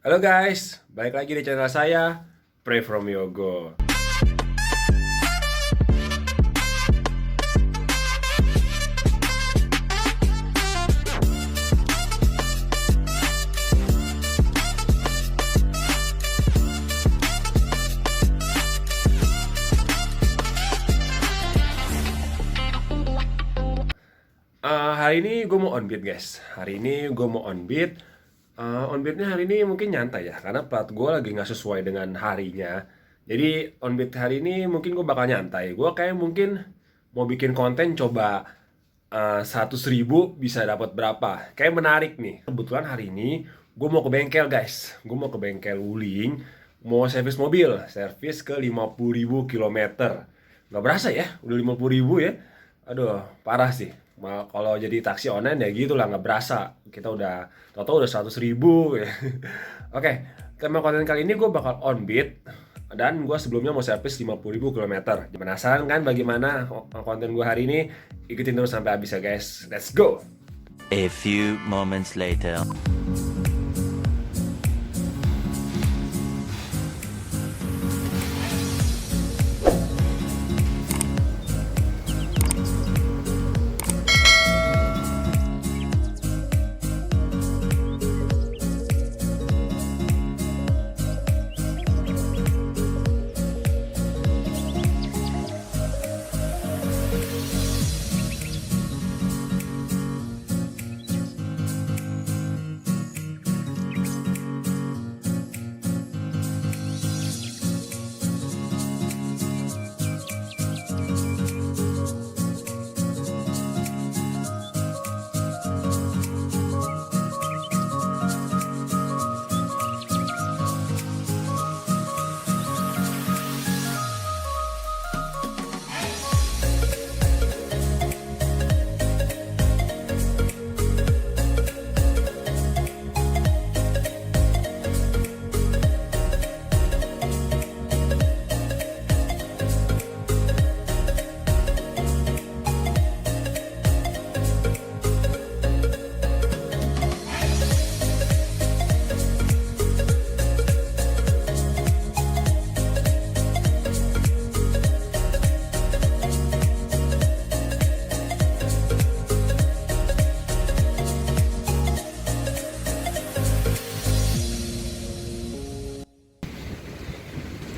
Halo guys, balik lagi di channel saya, Pray From Yogo. Hari ini gue mau on beat guys. Hari ini gue mau on beat. On beatnya hari ini mungkin nyantai ya, karena plat gue lagi nggak sesuai dengan harinya. Jadi on beat hari ini mungkin gue bakal nyantai. Gue kayak mungkin mau bikin konten coba 100.000 bisa dapat berapa. Kayak menarik nih. Kebetulan hari ini gue mau ke bengkel guys. Gue mau ke bengkel Wuling. Mau servis mobil, servis ke 50.000 kilometer. Nggak berasa ya, udah 50.000 ya. Aduh, parah sih. Kalau jadi taksi online ya gitu lah, nggak berasa. Kita udah, tau-tau udah 100.000 ya. Oke, tema konten kali ini gue bakal on beat. Dan gue sebelumnya mau servis 50.000 kilometer. Penasaran kan bagaimana konten gue hari ini? Ikutin terus sampai habis ya guys. Let's go! A few moments later.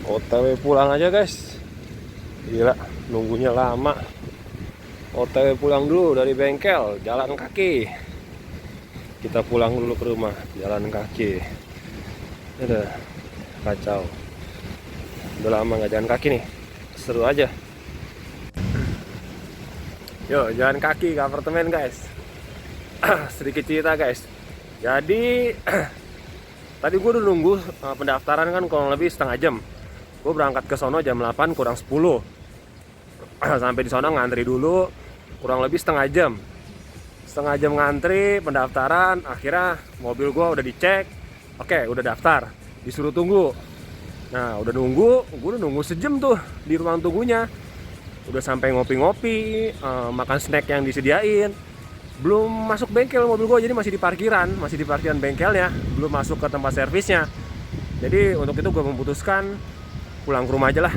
OTW pulang aja guys. Gila, nunggunya lama. OTW pulang dulu dari bengkel, jalan kaki. Kita pulang dulu ke rumah, jalan kaki. Udah kacau. Udah lama nggak jalan kaki nih. Seru aja. Yuk, jalan kaki ke apartemen guys. Sedikit cerita guys. Jadi tadi gue udah nunggu pendaftaran kan kurang lebih setengah jam. Gue berangkat ke sono jam 8 kurang 10. Sampai di sono ngantri dulu kurang lebih setengah jam. Setengah jam ngantri pendaftaran, akhirnya mobil gue udah dicek. Oke, udah daftar. Disuruh tunggu. Nah, gue udah nunggu sejam tuh di ruang tunggunya. Udah sampai ngopi-ngopi, makan snack yang disediain. Belum masuk bengkel mobil gue, jadi masih di parkiran bengkelnya, belum masuk ke tempat servisnya. Jadi untuk itu gue memutuskan pulang ke rumah aja lah,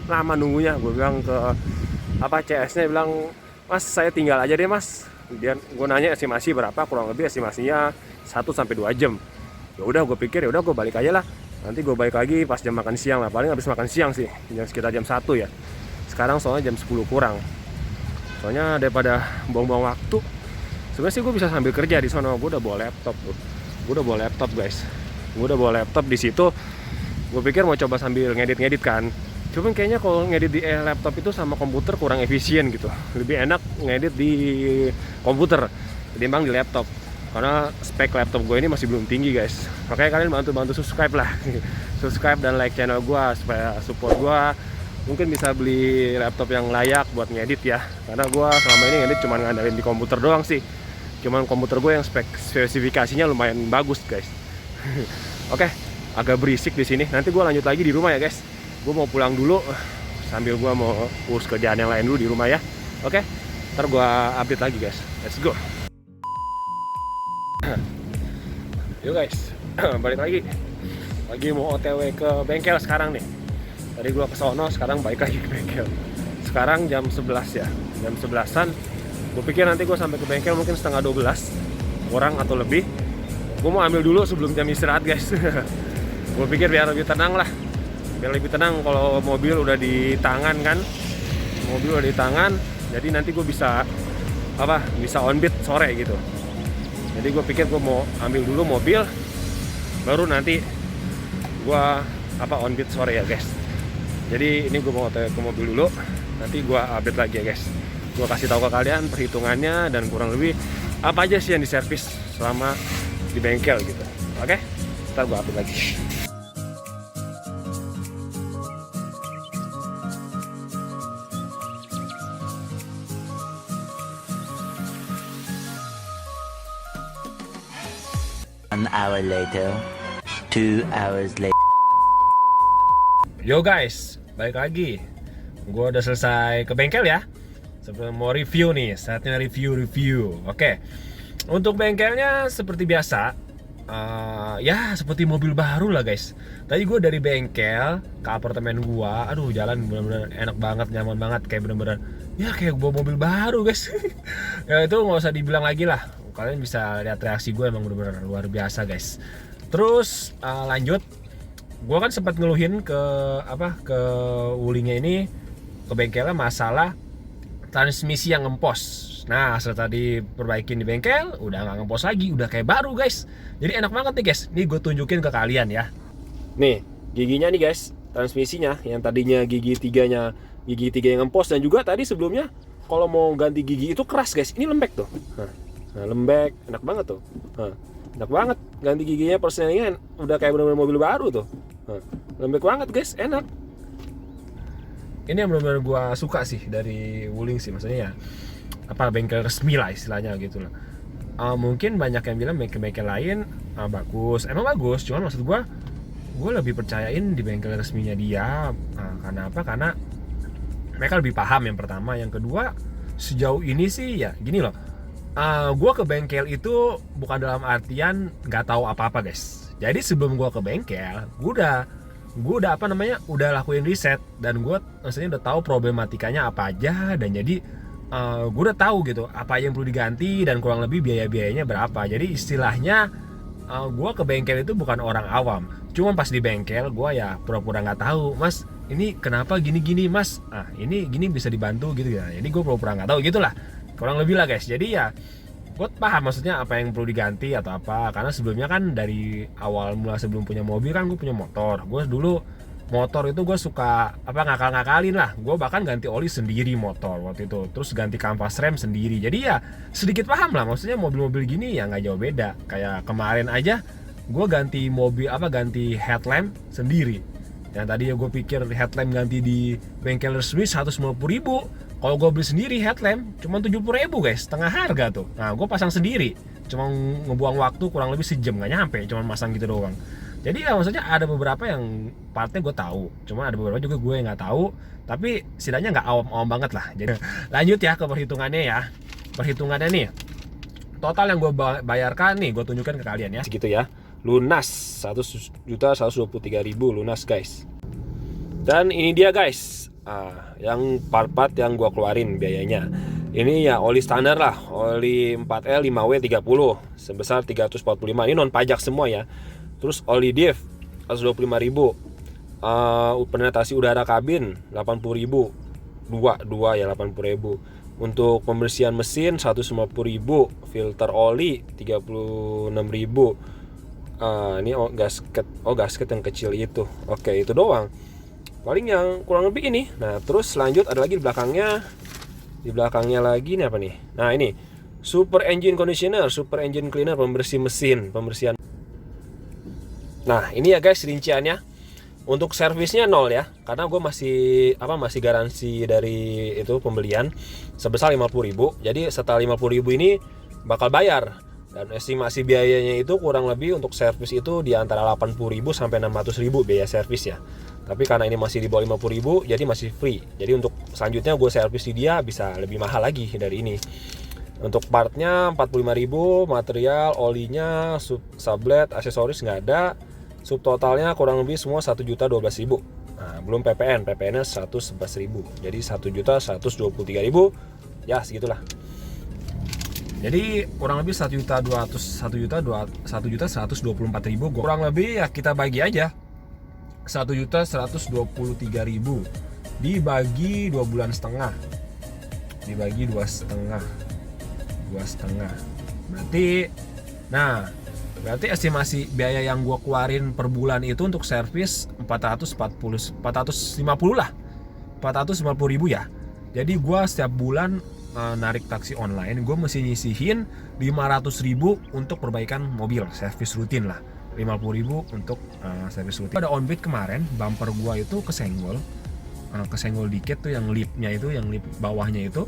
lama nunggunya. Gue bilang ke CS-nya, bilang, "Mas, saya tinggal aja deh mas." Gue nanya estimasi berapa, kurang lebih estimasinya 1-2 jam. Ya udah, gue pikir ya udah gue balik aja lah. Nanti gue balik lagi pas jam makan siang lah, paling habis makan siang sih, sekitar jam 1 ya. Sekarang soalnya jam 10 kurang. Soalnya daripada buang-buang waktu, sebenarnya sih gue bisa sambil kerja di sono. Gue udah bawa laptop tuh. Guys. Gue udah bawa laptop di situ. Gue pikir mau coba sambil ngedit kan. Cuman kayaknya kalau ngedit di laptop itu sama komputer kurang efisien gitu. Lebih enak ngedit di komputer ketimbang di laptop. Karena spek laptop gue ini masih belum tinggi guys. Makanya kalian bantu subscribe lah. Subscribe dan like channel gue supaya support gue. Mungkin bisa beli laptop yang layak buat ngedit ya. Karena gue selama ini ngedit cuma ngandalin di komputer doang sih. Cuman komputer gue yang spesifikasinya lumayan bagus guys. Oke, agak berisik di sini. Nanti gue lanjut lagi di rumah ya guys. Gue mau pulang dulu sambil gue mau urus kerjaan yang lain dulu di rumah ya. Oke, ntar gue update lagi guys. Let's go. Yuk guys, balik lagi. Lagi mau OTW ke bengkel sekarang nih. Tadi gue ke sono, sekarang balik lagi ke bengkel. Sekarang jam 11 ya, jam 11-an. Gue pikir nanti gue sampai ke bengkel mungkin setengah 12, kurang atau lebih. Gue mau ambil dulu sebelum jam istirahat guys. Gue pikir biar lebih tenang lah. Biar lebih tenang kalau mobil udah di tangan kan. Mobil udah di tangan, jadi nanti gue bisa bisa on beat sore gitu. Jadi gue pikir gue mau ambil dulu mobil, baru nanti gue on beat sore ya guys. Jadi ini gue mau ke mobil dulu, nanti gue update lagi ya guys. Gue kasih tahu ke kalian perhitungannya dan kurang lebih apa aja sih yang diservis selama di bengkel gitu. Oke, ntar gue update lagi. An hour later, 2 hours later. Yo guys, balik lagi. Gue udah selesai ke bengkel ya. Sebelum mau review nih, saatnya review. Oke, untuk bengkelnya seperti biasa, ya seperti mobil baru lah guys. Tadi gue dari bengkel ke apartemen gue, aduh jalan bener-bener enak banget, nyaman banget, kayak bener-bener ya kayak bawa mobil baru guys. Ya itu nggak usah dibilang lagi lah. Kalian bisa lihat reaksi gue, emang bener-bener luar biasa guys. Terus lanjut, gue kan sempat ngeluhin ke Wulingnya ini, ke bengkelnya masalah transmisi yang ngempos. Nah setelah tadi perbaikin di bengkel, udah nggak ngempos lagi, udah kayak baru guys. Jadi enak banget nih guys. Nih gue tunjukin ke kalian ya. Nih giginya nih guys, transmisinya yang tadinya gigi 3 yang ngempos, dan juga tadi sebelumnya kalau mau ganti gigi itu keras guys. Ini lembek tuh. Nah, lembek, enak banget tuh. Enak banget, ganti giginya persennya udah kayak bener-bener mobil baru tuh. Lembek banget guys, enak. Ini yang benar-benar gue suka sih dari Wuling sih, maksudnya ya bengkel resmi lah istilahnya gitu lah. Mungkin banyak yang bilang bengkel lain bagus, emang bagus, cuman maksud gue lebih percayain di bengkel resminya dia. Karena apa? Karena mereka lebih paham yang pertama, yang kedua sejauh ini sih ya gini loh. Gue ke bengkel itu bukan dalam artian nggak tahu apa-apa guys. Jadi sebelum gue ke bengkel, gue udah udah lakuin riset, dan gue maksudnya udah tahu problematikanya apa aja, dan jadi gue udah tahu gitu apa yang perlu diganti dan kurang lebih biayanya berapa. Jadi istilahnya gue ke bengkel itu bukan orang awam. Cuman pas di bengkel gue ya pura-pura nggak tahu, mas ini kenapa gini mas, ini gini bisa dibantu gitu ya. Jadi gue pura-pura nggak tahu gitulah, kurang lebih lah guys. Jadi ya gue paham maksudnya apa yang perlu diganti atau apa, karena sebelumnya kan dari awal mula sebelum punya mobil kan gue punya motor. Gue dulu motor itu gue suka ngakal-ngakalin lah. Gue bahkan ganti oli sendiri motor waktu itu, terus ganti kampas rem sendiri. Jadi ya sedikit paham lah, maksudnya mobil-mobil gini ya nggak jauh beda. Kayak kemarin aja gue ganti ganti headlamp sendiri. Yang tadi ya gue pikir headlamp ganti di bengkel resmi 150.000. Kalau gue beli sendiri headlamp cuma 70.000 guys, setengah harga tuh. Nah gue pasang sendiri, cuma ngebuang waktu kurang lebih sejam, nggak nyampe, cuma masang gitu doang. Jadi ya maksudnya ada beberapa yang partnya gue tahu, cuma ada beberapa juga gue yang nggak tahu. Tapi setidaknya nggak awam-awam banget lah. Jadi lanjut ya ke perhitungannya ya. Perhitungannya nih, total yang gue bayarkan nih gue tunjukkan ke kalian ya. Segitu ya, lunas 1.123.000 lunas guys. Dan ini dia guys, yang part-part yang gue keluarin biayanya. Ini ya oli standar lah, oli 4L 5W 30 sebesar 345. Ini non pajak semua ya. Terus oli diff 125.000. Penetrasi udara kabin 80.000. Dua ya 80.000. Untuk pembersihan mesin 150.000. Filter oli 36.000. Ini gasket yang kecil itu. Oke, itu doang. Paling yang kurang lebih ini. Nah, terus lanjut ada lagi di belakangnya. Di belakangnya lagi nih apa nih? Nah, ini super engine conditioner, super engine cleaner, pembersih mesin, pembersihan. Nah, ini ya guys rinciannya. Untuk servisnya 0 ya, karena gue masih garansi dari itu pembelian sebesar 50.000. Jadi setelah 50.000 ini bakal bayar. Dan estimasi biayanya itu kurang lebih untuk servis itu di antara 80.000 sampai 600.000 biaya servis ya. Tapi karena ini masih di bawah 50.000 jadi masih free. Jadi untuk selanjutnya gue servis di dia bisa lebih mahal lagi dari ini. Untuk partnya 45.000, material, olinya, sublet, aksesoris nggak ada. subtotalnya kurang lebih semua 1.012.000. Nah, belum PPN, PPN-nya 111.000. Jadi 1.123.000, ya segitulah. Jadi kurang lebih 1.124.000, kurang lebih ya kita bagi aja 1.123.000 dibagi 2,5 bulan, dibagi 2,5 berarti estimasi biaya yang gua keluarin per bulan itu untuk servis 450 lah, 450.000 ya. Jadi gua setiap bulan narik taksi online, gue mesti nyisihin 500.000 untuk perbaikan mobil, servis rutin lah, 50.000 untuk servis rutin. Pada onboard kemarin bumper gue itu kesenggol dikit tuh, yang lipnya itu, yang lip bawahnya itu,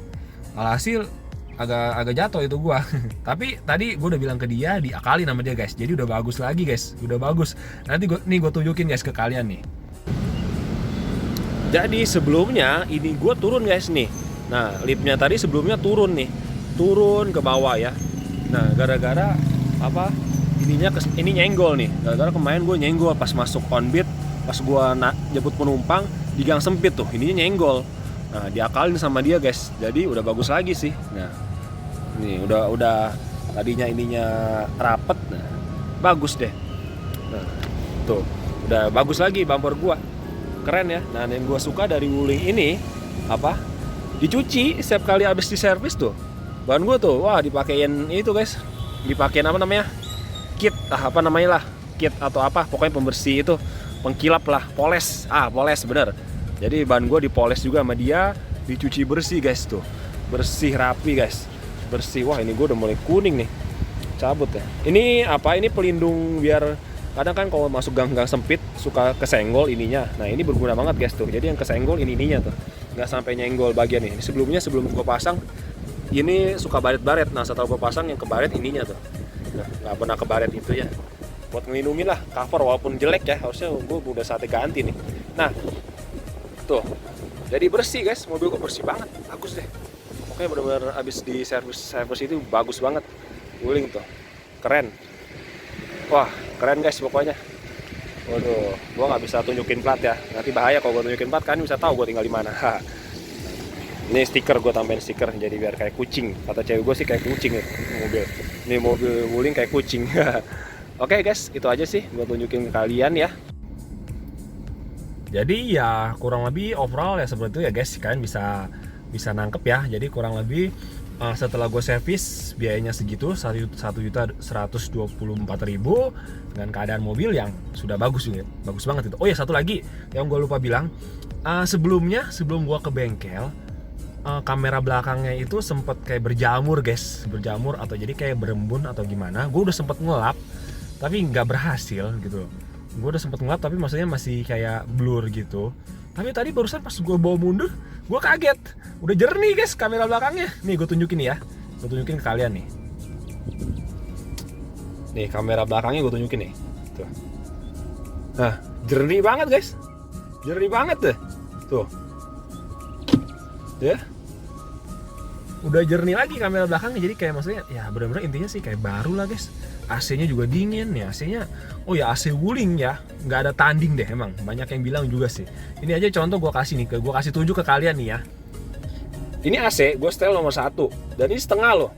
alhasil agak jatuh itu gue. Tapi tadi gue udah bilang ke dia, diakalin sama dia guys, jadi udah bagus lagi guys, udah bagus. Nanti gue tunjukin guys ke kalian nih. Jadi sebelumnya ini gue turun guys nih. Nah, lipnya tadi sebelumnya turun ke bawah ya. Nah, gara-gara apa? Ini nyenggol nih. Gara-gara kemarin gue nyenggol pas masuk onboard, pas gue jemput penumpang di gang sempit tuh, ininya nyenggol. Nah, diakalin sama dia guys. Jadi udah bagus lagi sih. Nah, ini udah tadinya ininya rapet, nah bagus deh. Nah, tuh udah bagus lagi bumper gue. Keren ya. Nah, yang gue suka dari Wuling ini apa? Dicuci setiap kali habis diservis tuh. Bahan gue tuh, wah dipakein itu guys. Dipakein apa namanya? Kit, kit atau apa, pokoknya pembersih itu, pengkilap lah, poles. Poles bener. Jadi bahan gue dipoles juga sama dia, dicuci bersih guys tuh. Bersih rapi guys. Bersih. Wah, ini gue udah mulai kuning nih. Cabut ya. Ini apa? Ini pelindung biar kadang kan kalau masuk gang-gang sempit suka kesenggol ininya. Nah, ini berguna banget guys tuh. Jadi yang kesenggol ininya tuh, nggak sampai nyenggol bagian ini. Sebelum gue pasang ini suka baret-baret. Nah, setelah gue pasang yang kebaret ininya tuh, nggak pernah kebaret itu ya. Buat ngelindungin lah cover, walaupun jelek ya, harusnya gue udah saatnya ganti nih. Nah, tuh jadi bersih guys, mobil gue bersih banget, bagus deh. Pokoknya benar-benar abis di servis itu bagus banget. Wuling tuh keren. Wah, keren guys pokoknya. Waduh, gua nggak bisa tunjukin plat ya. Nanti bahaya kalau gua tunjukin plat, kan bisa tahu gua tinggal di mana. Ini stiker, gua tambahin stiker jadi biar kayak kucing. Kata cewek gua sih kayak kucing ya mobil. Ini mobil Wuling kayak kucing. Oke guys, itu aja sih gua tunjukin ke kalian ya. Jadi ya kurang lebih overall ya seperti itu ya guys. Kalian bisa nangkep ya. Jadi kurang lebih setelah gue servis biayanya segitu, 1.124.000 dengan keadaan mobil yang sudah bagus juga, bagus banget itu. Oh ya, satu lagi yang gue lupa bilang, sebelum gue ke bengkel, kamera belakangnya itu sempet kayak berjamur atau jadi kayak berembun atau gimana. Gue udah sempet ngelap tapi nggak berhasil gitu. Gue udah sempet ngelap tapi maksudnya masih kayak blur gitu. Tapi tadi barusan pas gue bawa mundur, gue kaget, udah jernih guys kamera belakangnya. Nih gue tunjukin nih ya, gue tunjukin ke kalian nih. Nih kamera belakangnya gue tunjukin nih. Tuh. Nah, jernih banget guys, jernih banget deh. Tuh, ya, udah jernih lagi kamera belakangnya. Jadi kayak maksudnya ya benar-benar intinya sih kayak baru lah guys. AC-nya juga dingin ya, AC-nya, oh ya AC Wuling ya, nggak ada tanding deh emang, banyak yang bilang juga sih. Ini aja contoh gue kasih tunjuk ke kalian nih ya. Ini AC gue setel nomor 1 dan ini setengah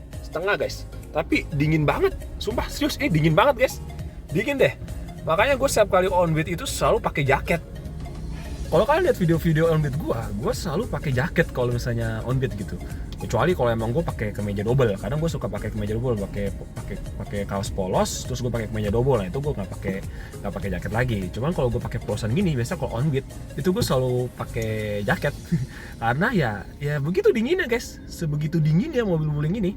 guys, tapi dingin banget, sumpah serius, dingin banget guys, dingin deh. Makanya gue setiap kali onboard itu selalu pakai jaket. Kalau kalian lihat video-video onboard gue selalu pakai jaket kalau misalnya onboard gitu. Kecuali kalau emang gue pakai kemeja double, kadang gue suka pakai kemeja double, pakai kaos polos, terus gue pakai kemeja double. Nah itu gue nggak pakai jaket lagi. Cuman kalau gue pakai polosan gini, biasa kalau onboard itu gue selalu pakai jaket karena ya begitu dinginnya guys, sebegitu dinginnya mobil Wuling ini.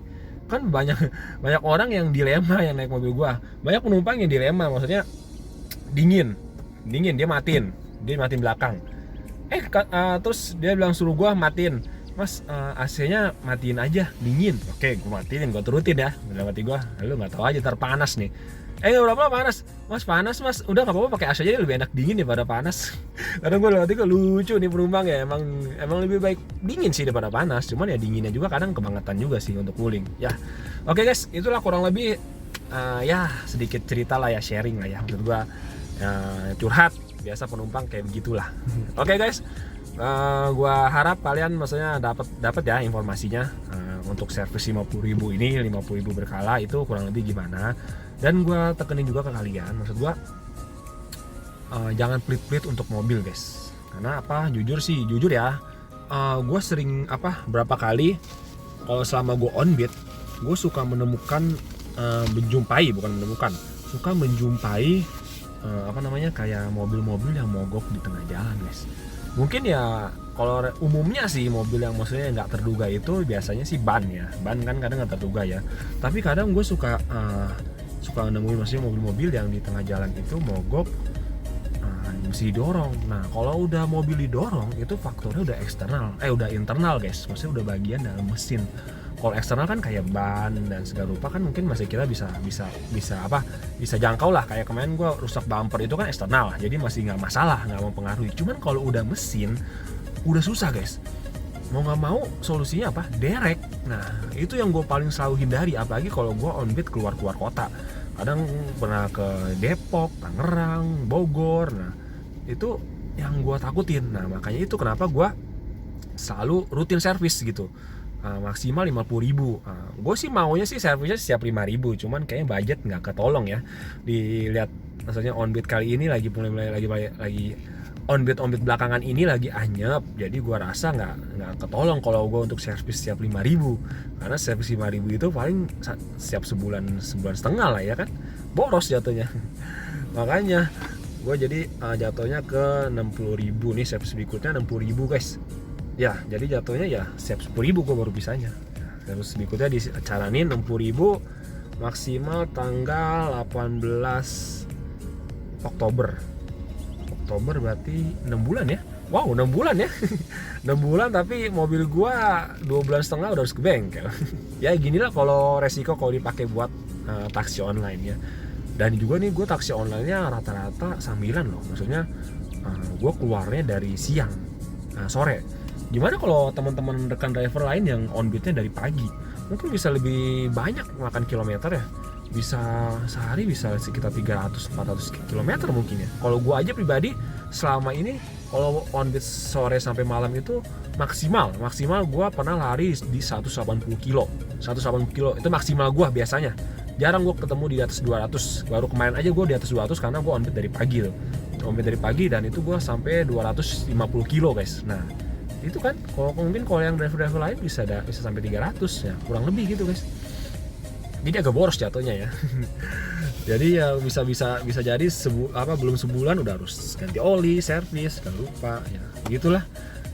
Kan banyak orang yang dilema yang naik mobil gue, banyak penumpang yang dilema, maksudnya dingin dia matiin belakang. Terus dia bilang suruh gue matiin, Mas, AC-nya matiin aja, dingin. Oke, gue matiin, gue turutin ya. Udah mati gue, lu nggak tahu aja ntar panas nih. Nggak berapa panas, mas. Udah nggak apa-apa pakai AC aja, lebih enak dingin daripada panas. Kadang gue lewat itu lucu nih penumpang ya, emang lebih baik dingin sih daripada panas. Cuman ya dinginnya juga kadang kebangetan juga sih untuk Wuling. Ya, oke guys, itulah kurang lebih ya sedikit cerita lah ya, sharing lah ya. Menurut gue curhat, biasa penumpang kayak begitulah. Oke guys, gua harap kalian maksudnya dapat ya informasinya untuk servis 50.000 ini, 50.000 berkala itu kurang lebih gimana. Dan gua tekenin juga ke kalian, maksud gua jangan pelit-pelit untuk mobil guys. Karena apa? Jujur ya, gue sering berapa kali kalau selama gue on beat, gue suka menemukan suka menjumpai kayak mobil-mobil yang mogok di tengah jalan guys. Mungkin ya kalau umumnya sih mobil yang maksudnya nggak terduga itu biasanya sih ban kan kadang nggak terduga ya. Tapi kadang gue suka nemuin maksudnya mobil-mobil yang di tengah jalan itu mogok, mesti didorong. Nah kalau udah mobil didorong itu faktornya udah internal guys, maksudnya udah bagian dalam mesin. Kalau eksternal kan kayak ban dan segala rupa kan mungkin masih kita bisa jangkau lah. Kayak kemarin gue rusak bumper itu kan eksternal, jadi masih nggak masalah, nggak mempengaruhi. Cuman kalau udah mesin udah susah guys, mau nggak mau solusinya apa? Derek. Nah itu yang gue paling selalu hindari, apalagi kalau gue on beat keluar kota. Kadang pernah ke Depok, Tangerang, Bogor. Nah itu yang gue takutin. Nah makanya itu kenapa gue selalu rutin servis gitu, maksimal 50.000. Gue sih maunya sih servisnya setiap 5.000, cuman kayaknya budget nggak ketolong ya. Dilihat maksudnya on beat kali ini lagi on beat belakangan ini lagi anyep, jadi gue rasa nggak ketolong kalau gue untuk servis setiap 5.000. Karena servis 5.000 itu paling setiap sebulan setengah lah ya kan, boros jatuhnya. Makanya gue jadi jatuhnya ke 60.000 nih, servis berikutnya 60.000 guys. Ya jadi jatuhnya ya setiap 10.000 gue baru bisanya. Servis berikutnya dicaranin 60.000 maksimal tanggal 18 Oktober berarti 6 bulan ya. Wow 6 bulan ya. 6 bulan tapi mobil gua 2 bulan setengah udah harus ke bengkel. Ya ginilah kalau resiko kalau dipakai buat taksi online ya. Dan juga nih gue taksi online-nya rata-rata sambilan loh. Maksudnya gue keluarnya dari siang, sore. Gimana kalau teman-teman rekan driver lain yang on beat-nya dari pagi? Mungkin bisa lebih banyak makan kilometer ya. Bisa sehari bisa sekitar 300-400 km mungkin ya. Kalau gue aja pribadi selama ini kalau on beat sore sampai malam itu maksimal gue pernah lari di 180 kilo itu maksimal gue biasanya. Jarang gue ketemu di atas 200. Baru kemarin aja gue di atas 200 karena gue on beat dari pagi tuh. On beat dari pagi dan itu gue sampai 250 kilo guys. Nah itu kan kalau yang driver lain bisa sampai 300 ya, kurang lebih gitu guys. Jadi agak boros jatuhnya ya. Jadi ya bisa jadi belum sebulan udah harus ganti oli, servis, jangan lupa ya. Begitulah.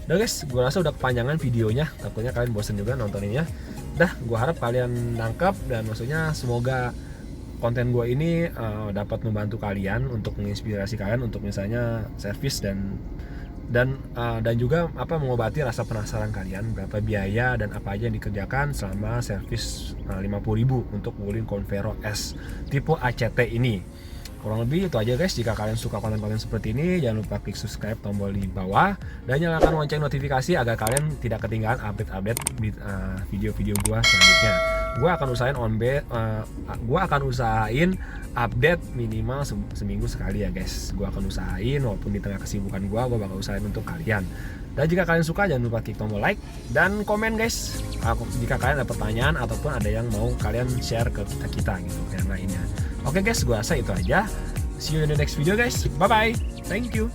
Udah guys, gue rasa udah kepanjangan videonya. Takutnya kalian bosan juga nontoninnya. Dah, gue harap kalian nangkap dan maksudnya semoga konten gue ini dapat membantu kalian untuk menginspirasi kalian untuk misalnya servis dan juga mengobati rasa penasaran kalian berapa biaya dan apa aja yang dikerjakan selama servis 50.000 untuk Wuling Convero S tipe ACT ini. Kurang lebih itu aja guys. Jika kalian suka konten-konten seperti ini, jangan lupa klik subscribe tombol di bawah dan nyalakan lonceng notifikasi agar kalian tidak ketinggalan update video-video gua selanjutnya. Gua akan usahain update minimal seminggu sekali ya guys. Gua akan usahain walaupun di tengah kesibukan gua bakal usahain untuk kalian. Dan jika kalian suka jangan lupa klik tombol like dan komen guys. Jika kalian ada pertanyaan ataupun ada yang mau kalian share ke kita gitu yang lainnya. Oke guys, gue rasa itu aja. See you in the next video guys. Bye bye. Thank you.